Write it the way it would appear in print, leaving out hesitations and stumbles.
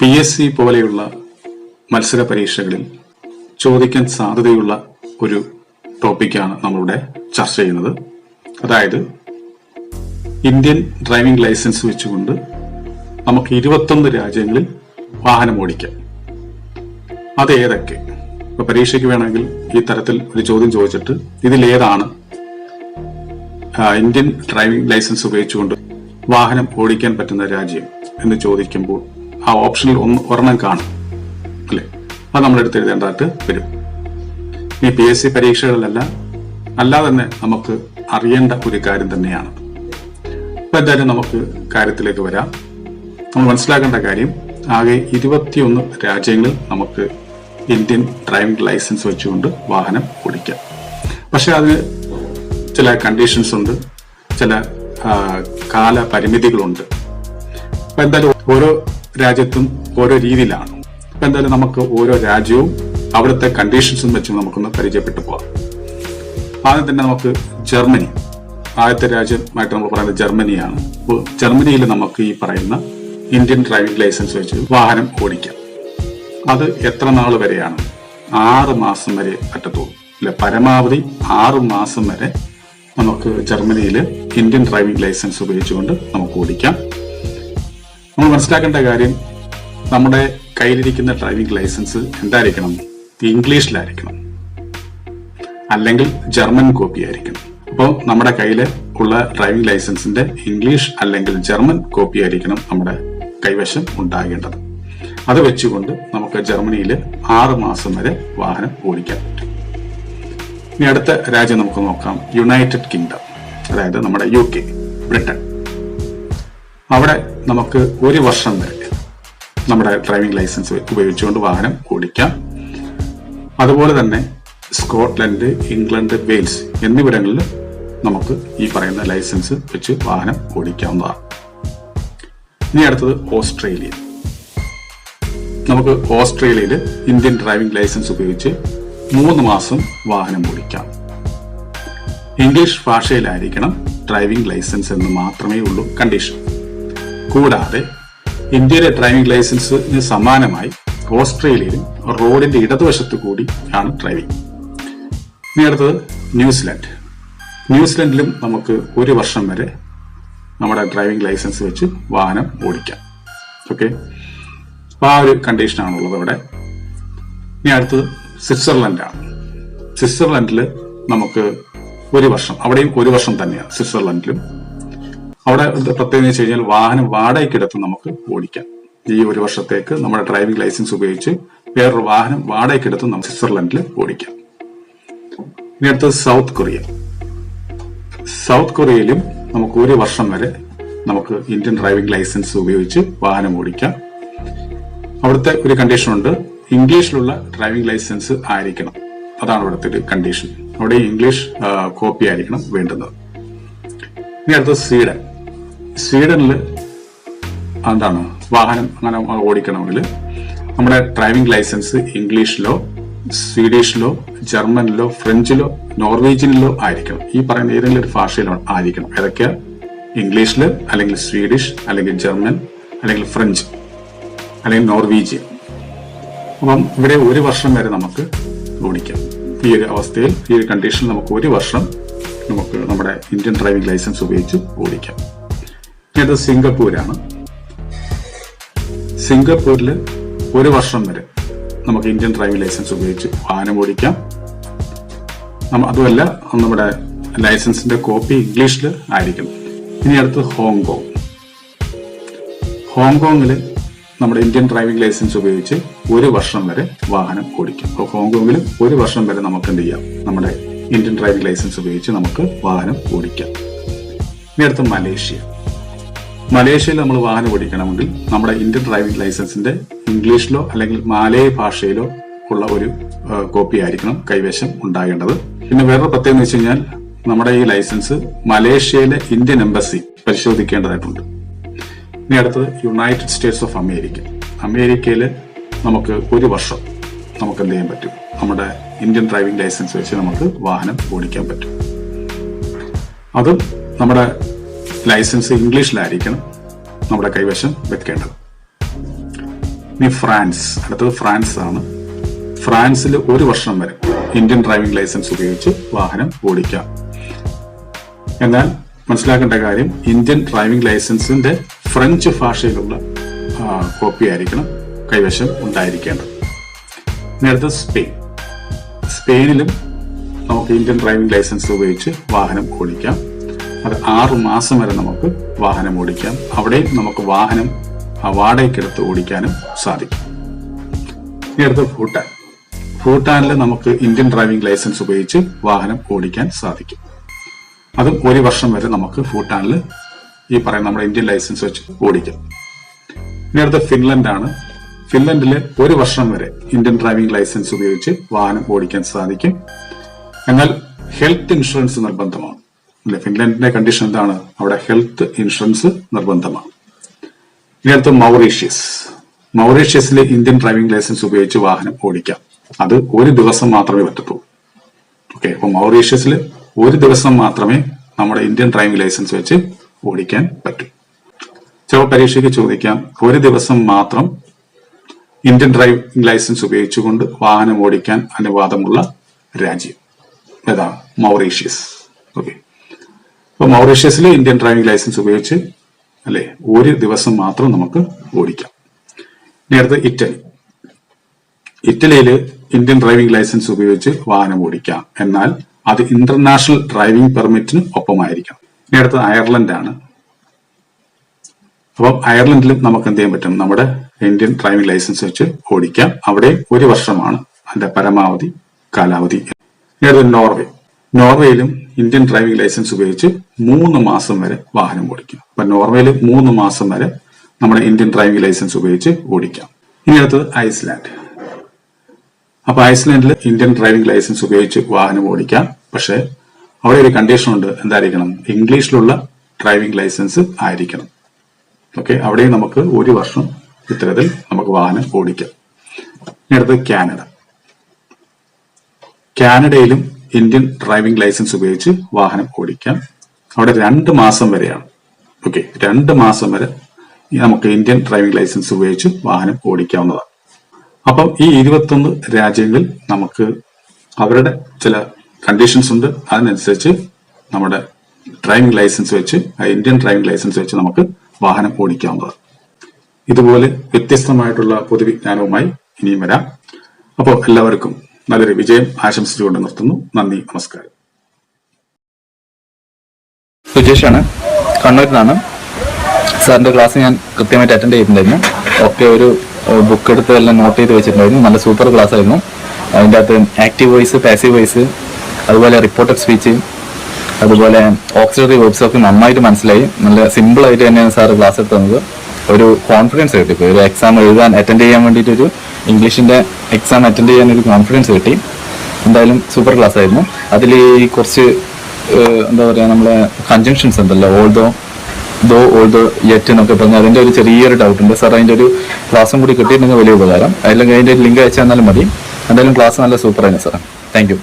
PSC പോലെയുള്ള മത്സര പരീക്ഷകളിൽ ചോദിക്കാൻ സാധ്യതയുള്ള ഒരു ടോപ്പിക്കാണ് നമ്മളിവിടെ ചർച്ച ചെയ്യുന്നത്. അതായത് ഇന്ത്യൻ ഡ്രൈവിംഗ് ലൈസൻസ് വെച്ചുകൊണ്ട് നമുക്ക് 21 രാജ്യങ്ങളിൽ വാഹനം ഓടിക്കാം. അത് ഏതൊക്കെ? ഇപ്പൊ പരീക്ഷയ്ക്ക് വേണമെങ്കിൽ ഈ തരത്തിൽ ഒരു ചോദ്യം ചോദിച്ചിട്ട് ഇതിലേതാണ് ഇന്ത്യൻ ഡ്രൈവിംഗ് ലൈസൻസ് ഉപയോഗിച്ചുകൊണ്ട് വാഹനം ഓടിക്കാൻ പറ്റുന്ന രാജ്യം എന്ന് ചോദിക്കുമ്പോൾ ആ ഓപ്ഷനിൽ ഒരെണ്ണം കാണും അല്ലെ? അത് നമ്മളെടുത്ത് എഴുതേണ്ടതായിട്ട് വരും. ഈ PSC പരീക്ഷകളിലെല്ലാം അല്ലാതെ തന്നെ നമുക്ക് അറിയേണ്ട ഒരു കാര്യം തന്നെയാണ്. അപ്പൊ എന്തായാലും നമുക്ക് കാര്യത്തിലേക്ക് വരാം. നമ്മൾ മനസ്സിലാക്കേണ്ട കാര്യം, ആകെ 21 രാജ്യങ്ങളിൽ നമുക്ക് ഇന്ത്യൻ ഡ്രൈവിംഗ് ലൈസൻസ് വെച്ചുകൊണ്ട് വാഹനം ഓടിക്കാം. പക്ഷെ അതിന് ചില കണ്ടീഷൻസ് ഉണ്ട്, ചില കാല പരിമിതികളുണ്ട്. അപ്പൊ എന്തായാലും ഓരോ രാജ്യത്തും ഓരോ രീതിയിലാണ്. അപ്പൊ എന്തായാലും നമുക്ക് ഓരോ രാജ്യവും അവിടുത്തെ കണ്ടീഷൻസും വെച്ച് നമുക്കൊന്ന് പരിചയപ്പെട്ടു പോവാം. ആദ്യം തന്നെ നമുക്ക് ജർമ്മനി, ആദ്യത്തെ രാജ്യമായിട്ട് നമ്മൾ പറയുന്നത് ജർമ്മനിയാണ്. അപ്പോൾ ജർമ്മനിയിൽ നമുക്ക് ഈ പറയുന്ന ഇന്ത്യൻ ഡ്രൈവിംഗ് ലൈസൻസ് വെച്ച് വാഹനം ഓടിക്കാം. അത് എത്ര നാൾ വരെയാണ്? 6 മാസം വരെ പറ്റത്തുള്ളൂ അല്ലെ? പരമാവധി 6 മാസം വരെ നമുക്ക് ജർമ്മനിയിൽ ഇന്ത്യൻ ഡ്രൈവിംഗ് ലൈസൻസ് ഉപയോഗിച്ചുകൊണ്ട് നമുക്ക് ഓടിക്കാം. നമ്മൾ മനസ്സിലാക്കേണ്ട കാര്യം, നമ്മുടെ കയ്യിലിരിക്കുന്ന ഡ്രൈവിംഗ് ലൈസൻസ് എന്തായിരിക്കണം? ഇംഗ്ലീഷിലായിരിക്കണം, അല്ലെങ്കിൽ ജർമ്മൻ കോപ്പി ആയിരിക്കണം. അപ്പോൾ നമ്മുടെ കയ്യിൽ ഉള്ള ഡ്രൈവിംഗ് ലൈസൻസിന്റെ ഇംഗ്ലീഷ് അല്ലെങ്കിൽ ജർമ്മൻ കോപ്പി ആയിരിക്കണം നമ്മുടെ കൈവശം ഉണ്ടാകേണ്ടത്. അത് വെച്ചുകൊണ്ട് നമുക്ക് ജർമ്മനിയിൽ 6 മാസം വരെ വാഹനം ഓടിക്കാൻ പറ്റും. ഇനി അടുത്ത രാജ്യം നമുക്ക് നോക്കാം, യുണൈറ്റഡ് കിങ്ഡം, അതായത് നമ്മുടെ UK, ബ്രിട്ടൻ. അവിടെ നമുക്ക് 1 വർഷം വരെ നമ്മുടെ ഡ്രൈവിംഗ് ലൈസൻസ് ഉപയോഗിച്ചുകൊണ്ട് വാഹനം ഓടിക്കാം. അതുപോലെ തന്നെ സ്കോട്ട്ലൻഡ്, ഇംഗ്ലണ്ട്, വെയിൽസ് എന്നിവിടങ്ങളിൽ നമുക്ക് ഈ പറയുന്ന ലൈസൻസ് വെച്ച് വാഹനം ഓടിക്കാവുന്നതാണ്. ഇനി അടുത്തത് ഓസ്ട്രേലിയ. നമുക്ക് ഓസ്ട്രേലിയയിൽ ഇന്ത്യൻ ഡ്രൈവിംഗ് ലൈസൻസ് ഉപയോഗിച്ച് 3 മാസം വാഹനം ഓടിക്കാം. ഇംഗ്ലീഷ് ഭാഷയിലായിരിക്കണം ഡ്രൈവിംഗ് ലൈസൻസ് എന്ന് മാത്രമേ ഉള്ളൂ കണ്ടീഷൻ. കൂടാതെ ഇന്ത്യയിലെ ഡ്രൈവിംഗ് ലൈസൻസിന് സമാനമായി ഓസ്ട്രേലിയയിലും റോഡിന്റെ ഇടതുവശത്ത് കൂടി ആണ് ഡ്രൈവിംഗ്. ഇനി അടുത്തത് ന്യൂസിലാൻഡ്. ന്യൂസിലാൻഡിലും നമുക്ക് 1 വർഷം വരെ നമ്മുടെ ഡ്രൈവിംഗ് ലൈസൻസ് വെച്ച് വാഹനം ഓടിക്കാം. ഓക്കെ, അപ്പൊ ആ ഒരു കണ്ടീഷനാണുള്ളത് അവിടെ. ഇനി അടുത്തത് സ്വിറ്റ്സർലൻഡാണ്. സ്വിറ്റ്സർലൻഡിൽ നമുക്ക് 1 വർഷം, അവിടെയും 1 വർഷം തന്നെയാണ് സ്വിറ്റ്സർലൻഡിലും. അവിടെ പ്രത്യേകം വെച്ച് കഴിഞ്ഞാൽ വാഹനം വാടകയ്ക്കെടുത്ത് നമുക്ക് ഓടിക്കാം. ഈ 1 വർഷത്തേക്ക് നമ്മുടെ ഡ്രൈവിംഗ് ലൈസൻസ് ഉപയോഗിച്ച് വേറൊരു വാഹനം വാടകയ്ക്കെടുത്ത് നമുക്ക് സ്വിറ്റ്സർലൻഡിൽ ഓടിക്കാം. ഇനി അടുത്തത് സൗത്ത് കൊറിയ. സൗത്ത് കൊറിയയിലും നമുക്ക് 1 വർഷം വരെ നമുക്ക് ഇന്ത്യൻ ഡ്രൈവിംഗ് ലൈസൻസ് ഉപയോഗിച്ച് വാഹനം ഓടിക്കാം. അവിടുത്തെ ഒരു കണ്ടീഷൻ ഉണ്ട്, ഇംഗ്ലീഷിലുള്ള ഡ്രൈവിംഗ് ലൈസൻസ് ആയിരിക്കണം. അതാണ് അവിടുത്തെ ഒരു കണ്ടീഷൻ. അവിടെ ഇംഗ്ലീഷ് കോപ്പി ആയിരിക്കണം വേണ്ടുന്നത്. ഇനി അടുത്തത് സ്വീഡൻ. സ്വീഡനിൽ എന്താണ്, വാഹനം അങ്ങനെ ഓടിക്കണമെങ്കിൽ നമ്മുടെ ഡ്രൈവിംഗ് ലൈസൻസ് ഇംഗ്ലീഷിലോ സ്വീഡിഷിലോ ജർമ്മനിലോ ഫ്രഞ്ചിലോ നോർവീജിയനിലോ ആയിരിക്കണം. ഈ പറയുന്ന ഏതെങ്കിലും ഒരു ഭാഷയിലോ ആയിരിക്കണം. ഏതൊക്കെയാ? ഇംഗ്ലീഷില്, അല്ലെങ്കിൽ സ്വീഡിഷ്, അല്ലെങ്കിൽ ജർമ്മൻ, അല്ലെങ്കിൽ ഫ്രഞ്ച്, അല്ലെങ്കിൽ നോർവീജിയൻ. അപ്പം ഇവിടെ 1 വർഷം വരെ നമുക്ക് ഓടിക്കാം. ഈ ഒരു അവസ്ഥയിൽ, ഈ ഒരു കണ്ടീഷനിൽ നമുക്ക് 1 വർഷം നമുക്ക് നമ്മുടെ ഇന്ത്യൻ ഡ്രൈവിംഗ് ലൈസൻസ് ഉപയോഗിച്ച് ഓടിക്കാം. ഇത് സിംഗപ്പൂരാണ്. സിംഗപ്പൂരിൽ 1 വർഷം വരെ നമുക്ക് ഇന്ത്യൻ ഡ്രൈവിംഗ് ലൈസൻസ് ഉപയോഗിച്ച് വാഹനം ഓടിക്കാം. അതുമല്ല, നമ്മുടെ ലൈസൻസിന്റെ കോപ്പി ഇംഗ്ലീഷിൽ ആയിരിക്കണം. ഇനി അടുത്ത് ഹോങ്കോങ്. ഹോങ്കോങ്ങില് നമ്മുടെ ഇന്ത്യൻ ഡ്രൈവിംഗ് ലൈസൻസ് ഉപയോഗിച്ച് 1 വർഷം വരെ വാഹനം ഓടിക്കാം. അപ്പോൾ ഹോങ്കോങ്ങിൽ 1 വർഷം വരെ നമുക്ക് എന്ത് ചെയ്യാം? നമ്മുടെ ഇന്ത്യൻ ഡ്രൈവിംഗ് ലൈസൻസ് ഉപയോഗിച്ച് നമുക്ക് വാഹനം ഓടിക്കാം. ഇനി അടുത്ത് മലേഷ്യ. മലേഷ്യയിൽ നമ്മൾ വാഹനം ഓടിക്കണമെങ്കിൽ നമ്മുടെ ഇന്ത്യൻ ഡ്രൈവിംഗ് ലൈസൻസിന്റെ ഇംഗ്ലീഷിലോ അല്ലെങ്കിൽ മാലയ ഭാഷയിലോ ഉള്ള ഒരു കോപ്പി ആയിരിക്കണം കൈവശം ഉണ്ടാകേണ്ടത്. പിന്നെ വേറൊരു പ്രത്യേകത എന്ന് വെച്ച് കഴിഞ്ഞാൽ, നമ്മുടെ ഈ ലൈസൻസ് മലേഷ്യയിലെ ഇന്ത്യൻ എംബസി പരിശോധിക്കേണ്ടതായിട്ടുണ്ട്. ഇനി അടുത്തത് യുണൈറ്റഡ് സ്റ്റേറ്റ്സ് ഓഫ് അമേരിക്ക. അമേരിക്കയിൽ നമുക്ക് 1 വർഷം നമുക്ക് എന്ത് ചെയ്യാൻ പറ്റും? നമ്മുടെ ഇന്ത്യൻ ഡ്രൈവിംഗ് ലൈസൻസ് വെച്ച് നമുക്ക് വാഹനം ഓടിക്കാൻ പറ്റും. അതും നമ്മുടെ ലൈസൻസ് ഇംഗ്ലീഷിലായിരിക്കണം നമ്മുടെ കൈവശം വെക്കേണ്ടത്. ഇനി ഫ്രാൻസ്, അടുത്തത് ഫ്രാൻസ് ആണ്. ഫ്രാൻസിൽ 1 വർഷം വരെ ഇന്ത്യൻ ഡ്രൈവിംഗ് ലൈസൻസ് ഉപയോഗിച്ച് വാഹനം ഓടിക്കാം. എന്നാൽ മനസ്സിലാക്കേണ്ട കാര്യം, ഇന്ത്യൻ ഡ്രൈവിംഗ് ലൈസൻസിന്റെ ഫ്രഞ്ച് ഭാഷയിലുള്ള കോപ്പി ആയിരിക്കണം കൈവശം ഉണ്ടായിരിക്കേണ്ടത്. ഇനി അടുത്തത് സ്പെയിൻ. സ്പെയിനിലും നമുക്ക് ഇന്ത്യൻ ഡ്രൈവിംഗ് ലൈസൻസ് ഉപയോഗിച്ച് വാഹനം ഓടിക്കാം. അത് 6 മാസം വരെ നമുക്ക് വാഹനം ഓടിക്കാം. അവിടെയും നമുക്ക് വാഹനം വാടകയ്ക്കെടുത്ത് ഓടിക്കാനും സാധിക്കും. ഇനി അടുത്ത് ഭൂട്ടാൻ. ഭൂട്ടാനിൽ നമുക്ക് ഇന്ത്യൻ ഡ്രൈവിംഗ് ലൈസൻസ് ഉപയോഗിച്ച് വാഹനം ഓടിക്കാൻ സാധിക്കും. അതും 1 വർഷം വരെ നമുക്ക് ഭൂട്ടാനിൽ ഈ പറയുന്ന നമ്മുടെ ഇന്ത്യൻ ലൈസൻസ് വെച്ച് ഓടിക്കാം. ഇനി അടുത്ത ഫിൻലൻഡ് ആണ്. ഫിൻലൻഡിൽ 1 വർഷം വരെ ഇന്ത്യൻ ഡ്രൈവിംഗ് ലൈസൻസ് ഉപയോഗിച്ച് വാഹനം ഓടിക്കാൻ സാധിക്കും. എന്നാൽ ഹെൽത്ത് ഇൻഷുറൻസ് നിർബന്ധമാണ്. അല്ലെ, ഫിൻലൻഡിന്റെ കണ്ടീഷൻ എന്താണ്? അവിടെ ഹെൽത്ത് ഇൻഷുറൻസ് നിർബന്ധമാണ്. ഇനി അടുത്ത മൗറീഷ്യസ്. മൗറീഷ്യസിൽ ഇന്ത്യൻ ഡ്രൈവിംഗ് ലൈസൻസ് ഉപയോഗിച്ച് വാഹനം ഓടിക്കാം. അത് 1 ദിവസം മാത്രമേ പറ്റത്തുള്ളൂ. ഓക്കെ, അപ്പൊ മൗറീഷ്യസിൽ 1 ദിവസം മാത്രമേ നമ്മുടെ ഇന്ത്യൻ ഡ്രൈവിംഗ് ലൈസൻസ് വെച്ച് ഓടിക്കാൻ പറ്റൂ. ചില പരീക്ഷയ്ക്ക് ചോദിക്കാം, 1 ദിവസം മാത്രം ഇന്ത്യൻ ഡ്രൈവിംഗ് ലൈസൻസ് ഉപയോഗിച്ചുകൊണ്ട് വാഹനം ഓടിക്കാൻ അനുവാദമുള്ള രാജ്യം ഏതാണ്? മൗറീഷ്യസ്. ഓക്കെ, അപ്പൊ മൗറീഷ്യസിൽ ഇന്ത്യൻ ഡ്രൈവിംഗ് ലൈസൻസ് ഉപയോഗിച്ച് 1 ദിവസം മാത്രം നമുക്ക് ഓടിക്കാം. ഇനി അടുത്ത് ഇറ്റലി. ഇറ്റലിയിൽ ഇന്ത്യൻ ഡ്രൈവിംഗ് ലൈസൻസ് ഉപയോഗിച്ച് വാഹനം ഓടിക്കാം. എന്നാൽ അത് ഇന്റർനാഷണൽ ഡ്രൈവിംഗ് പെർമിറ്റിന് ഒപ്പമായിരിക്കണം. ഇനി അടുത്തത് അയർലൻഡ് ആണ്. അപ്പം അയർലൻഡിലും നമുക്ക് എന്ത് ചെയ്യാൻ പറ്റും? നമ്മുടെ ഇന്ത്യൻ ഡ്രൈവിംഗ് ലൈസൻസ് വെച്ച് ഓടിക്കാം. അവിടെ 1 വർഷമാണ് അതിന്റെ പരമാവധി കാലാവധി. ഇനി അടുത്തത് നോർവേ. നോർവേയിലും ഇന്ത്യൻ ഡ്രൈവിംഗ് ലൈസൻസ് ഉപയോഗിച്ച് 3 മാസം വരെ വാഹനം ഓടിക്കാം. അപ്പൊ നോർവേയിൽ 3 മാസം വരെ നമ്മുടെ ഇന്ത്യൻ ഡ്രൈവിംഗ് ലൈസൻസ് ഉപയോഗിച്ച് ഓടിക്കാം. ഇനി അടുത്തത് ഐസ്ലാൻഡ്. അപ്പൊ ഐസ്ലാൻഡിൽ ഇന്ത്യൻ ഡ്രൈവിംഗ് ലൈസൻസ് ഉപയോഗിച്ച് വാഹനം ഓടിക്കാം. പക്ഷെ അവിടെ ഒരു കണ്ടീഷൻ ഉണ്ട്. എന്തായിരിക്കണം? ഇംഗ്ലീഷിലുള്ള ഡ്രൈവിംഗ് ലൈസൻസ് ആയിരിക്കണം. ഓക്കെ, അവിടെ നമുക്ക് 1 വർഷം ഇത്തരത്തിൽ നമുക്ക് വാഹനം ഓടിക്കാം. ഇനി അടുത്തത് കാനഡ. കാനഡയിലും ഇന്ത്യൻ ഡ്രൈവിംഗ് ലൈസൻസ് ഉപയോഗിച്ച് വാഹനം ഓടിക്കാം. അവിടെ 2 മാസം വരെയാണ്. ഓക്കെ, 2 മാസം വരെ നമുക്ക് ഇന്ത്യൻ ഡ്രൈവിംഗ് ലൈസൻസ് ഉപയോഗിച്ച് വാഹനം ഓടിക്കാവുന്നതാണ്. അപ്പം ഈ 21 രാജ്യങ്ങളിൽ നമുക്ക് അവരുടെ ചില കണ്ടീഷൻസ് ഉണ്ട്. അതിനനുസരിച്ച് നമ്മുടെ ഡ്രൈവിംഗ് ലൈസൻസ് വെച്ച്, ഇന്ത്യൻ ഡ്രൈവിംഗ് ലൈസൻസ് വെച്ച് നമുക്ക് വാഹനം ഓടിക്കാവുന്നതാണ്. ഇതുപോലെ വ്യത്യസ്തമായിട്ടുള്ള പൊതുവിജ്ഞാനവുമായി ഇനിയും വരാം. അപ്പോൾ എല്ലാവർക്കും നല്ലൊരു വിജയം ആശംസിച്ചുകൊണ്ട് നിർത്തുന്നു. നന്ദി, നമസ്കാരം. സുജേഷാണ്, കണ്ണൂരിലാണ്. സാറിന്റെ ക്ലാസ് ഞാൻ കൃത്യമായിട്ട് അറ്റൻഡ് ചെയ്തിട്ടുണ്ടായിരുന്നു. ഒക്കെ ഒരു ബുക്ക് എടുത്ത് എല്ലാം നോട്ട് ചെയ്ത് വെച്ചിട്ടുണ്ടായിരുന്നു. നല്ല സൂപ്പർ ക്ലാസ് ആയിരുന്നു. അതിൻ്റെ അകത്ത് ആക്റ്റീവ് വോയിസ്, പാസീവ് വോയിസ്, അതുപോലെ റിപ്പോർട്ടഡ് സ്പീച്ച്, അതുപോലെ ഓക്സിലറി വേർബ്സ് ഒക്കെ നന്നായിട്ട് മനസ്സിലായി. നല്ല സിമ്പിൾ ആയിട്ട് തന്നെയാണ് സാറ് ക്ലാസ് എടുത്ത് തന്നത്. ഒരു കോൺഫിഡൻസ് കിട്ടി. ഇപ്പോൾ ഒരു എക്സാം അറ്റൻഡ് ചെയ്യാൻ വേണ്ടിയിട്ടൊരു ഇംഗ്ലീഷിന്റെ എക്സാം അറ്റൻഡ് ചെയ്യാൻ ഒരു കോൺഫിഡൻസ് കിട്ടി. എന്തായാലും സൂപ്പർ ക്ലാസ് ആയിരുന്നു. അതിൽ ഈ കുറച്ച് എന്താ പറയുക, നമ്മളെ കൺജങ്ഷൻസ് ഉണ്ടല്ലോ, ഓൾദോ യെറ്റ് എന്നൊക്കെ പറഞ്ഞാൽ അതിന്റെ ഒരു ചെറിയൊരു ഡൗട്ട് ഉണ്ട് സാർ. അതിന്റെ ഒരു ക്ലാസ്സും കൂടി കിട്ടിയിട്ടുണ്ടെങ്കിൽ വലിയ ഉപകാരം. അല്ലെങ്കിൽ അതിന്റെ ലിങ്ക് അയച്ചു തന്നാലും മതി. എന്തായാലും ക്ലാസ് നല്ല സൂപ്പറായിരുന്നു സാർ. Thank you.